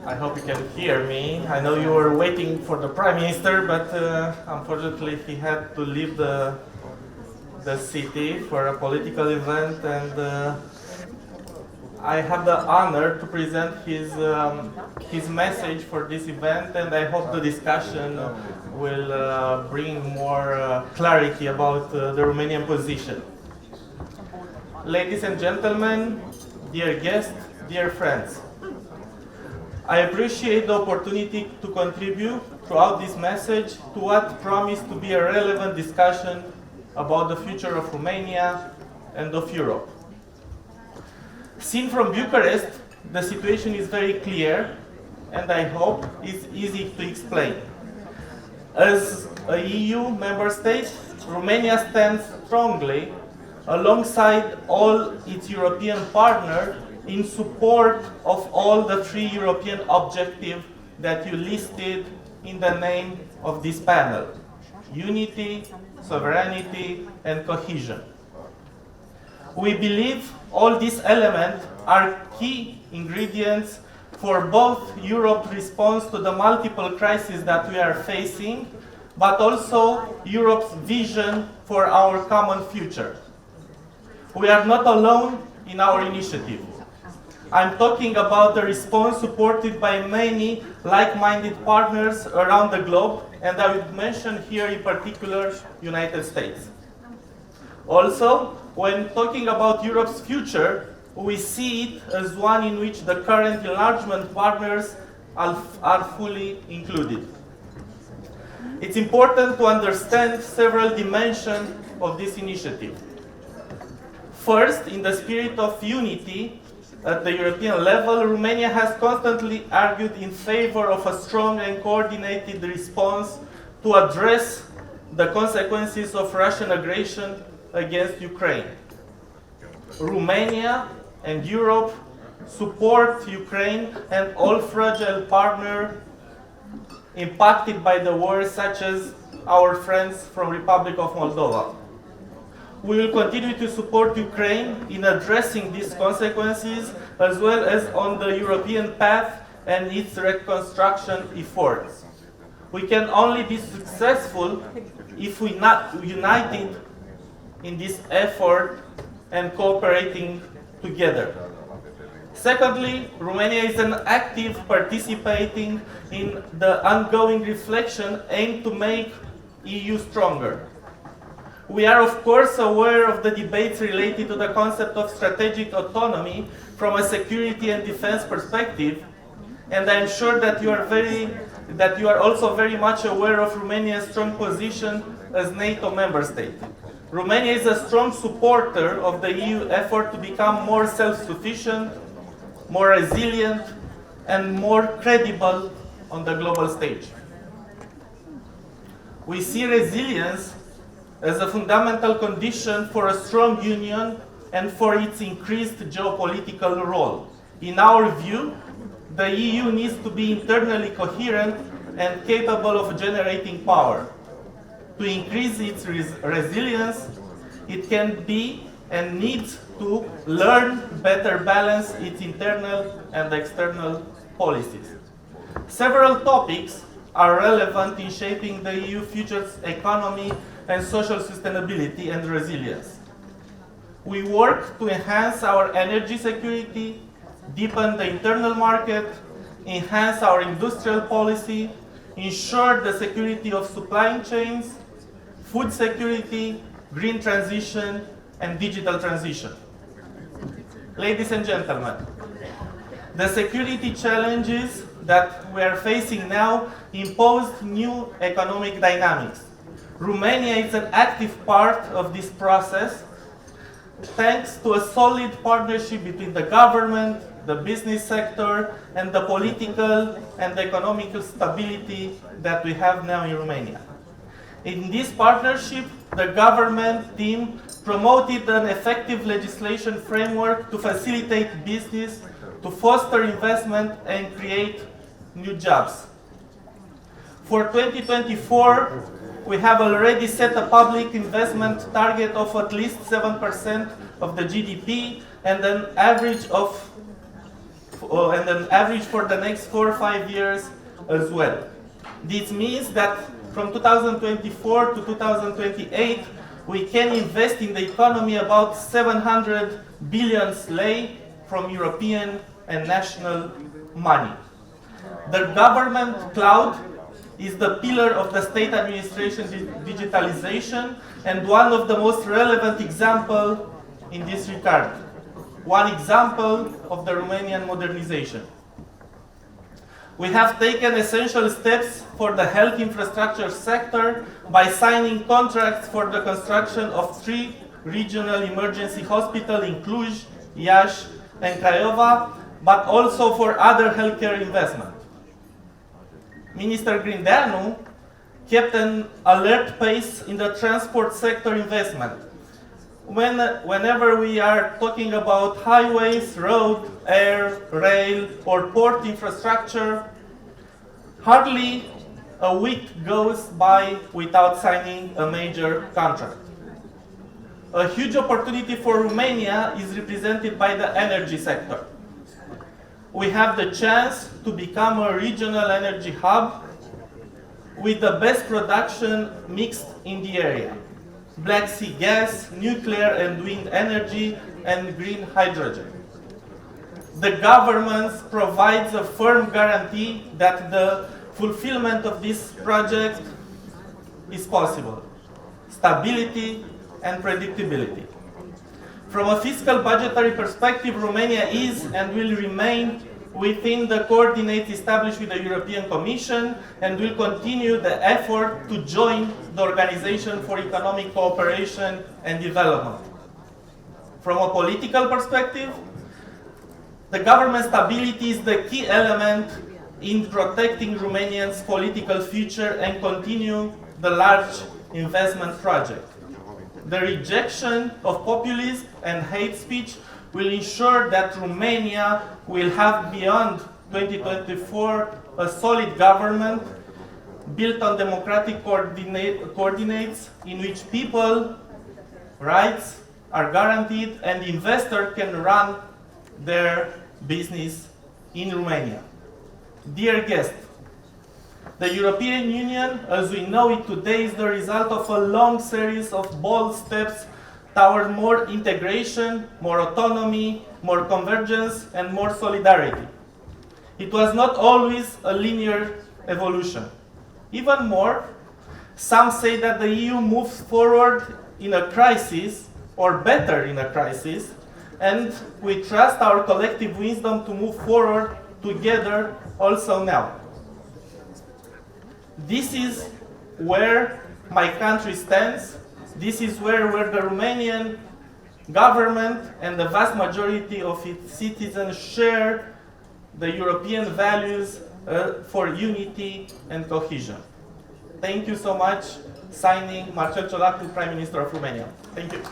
I hope you can hear me. I know you were waiting for the Prime Minister, but unfortunately he had to leave the city for a political event, and I have the honor to present his message for this event, and I hope the discussion will bring more clarity about the Romanian position. Ladies and gentlemen, dear guests, dear friends, I appreciate the opportunity to contribute throughout this message to what promised to be a relevant discussion about the future of Romania and of Europe. Seen from Bucharest, the situation is very clear and I hope is easy to explain. As a EU member state, Romania stands strongly alongside all its European partners in support of all the three European objectives that you listed in the name of this panel: unity, sovereignty, and cohesion. We believe all these elements are key ingredients for both Europe's response to the multiple crises that we are facing, but also Europe's vision for our common future. We are not alone in our initiative. I'm talking about the response supported by many like-minded partners around the globe, and I would mention here in particular United States. Also, when talking about Europe's future, we see it as one in which the current enlargement partners are fully included. It's important to understand several dimensions of this initiative. First, in the spirit of unity at the European level, Romania has constantly argued in favor of a strong and coordinated response to address the consequences of Russian aggression against Ukraine. Romania and Europe support Ukraine and all fragile partners impacted by the war, such as our friends from Republic of Moldova. We will continue to support Ukraine in addressing these consequences, as well as on the European path and its reconstruction efforts. We can only be successful if we are united in this effort and cooperating together. Secondly, Romania is an active participating in the ongoing reflection aimed to make EU stronger. We are of course aware of the debates related to the concept of strategic autonomy from a security and defense perspective, and I am sure that you are also very much aware of Romania's strong position as NATO member state. Romania is a strong supporter of the EU effort to become more self-sufficient, more resilient, and more credible on the global stage. We see resilience as a fundamental condition for a strong union and for its increased geopolitical role. In our view, the EU needs to be internally coherent and capable of generating power. To increase its resilience, it can be and needs to learn better balance its internal and external policies. Several topics are relevant in shaping the EU future's economy and social sustainability and resilience. We work to enhance our energy security, deepen the internal market, enhance our industrial policy, ensure the security of supply chains, food security, green transition, and digital transition. Ladies and gentlemen, the security challenges that we are facing now impose new economic dynamics. Romania is an active part of this process thanks to a solid partnership between the government, the business sector, and the political and economic stability that we have now in Romania. In this partnership, the government team promoted an effective legislation framework to facilitate business, to foster investment, and create new jobs. For 2024, we have already set a public investment target of at least 7% of the GDP and an average of and an average for the next 4 or 5 years as well. This means that from 2024 to 2028, we can invest in the economy about 700 billion lei from European and national money. The government cloud is the pillar of the state administration digitalization and one of the most relevant examples in this regard. One example of the Romanian modernization. We have taken essential steps for the health infrastructure sector by signing contracts for the construction of 3 regional emergency hospitals in Cluj, Iași, and Craiova, but also for other healthcare investment. Minister Grindeanu kept an alert pace in the transport sector investment. Whenever we are talking about highways, road, air, rail, or port infrastructure, hardly a week goes by without signing a major contract. A huge opportunity for Romania is represented by the energy sector. We have the chance to become a regional energy hub with the best production mixed in the area. Black Sea gas, nuclear and wind energy, and green hydrogen. The government provides a firm guarantee that the fulfillment of this project is possible. Stability and predictability. From a fiscal budgetary perspective, Romania is and will remain within the coordinates established with the European Commission and will continue the effort to join the Organization for Economic Cooperation and Development. From a political perspective, the government stability is the key element in protecting Romanians' political future and continue the large investment project. The rejection of populism and hate speech will ensure that Romania will have beyond 2024 a solid government built on democratic coordinates in which people rights are guaranteed and investors can run their business in Romania. Dear guests, the European Union, as we know it today, is the result of a long series of bold steps toward more integration, more autonomy, more convergence, and more solidarity. It was not always a linear evolution. Even more, some say that the EU moves forward in a crisis, or better in a crisis, and we trust our collective wisdom to move forward together also now. This is where my country stands. This is where the Romanian government and the vast majority of its citizens share the European values for unity and cohesion. Thank you so much. Signing, Marcel Ciolacu, Prime Minister of Romania. Thank you.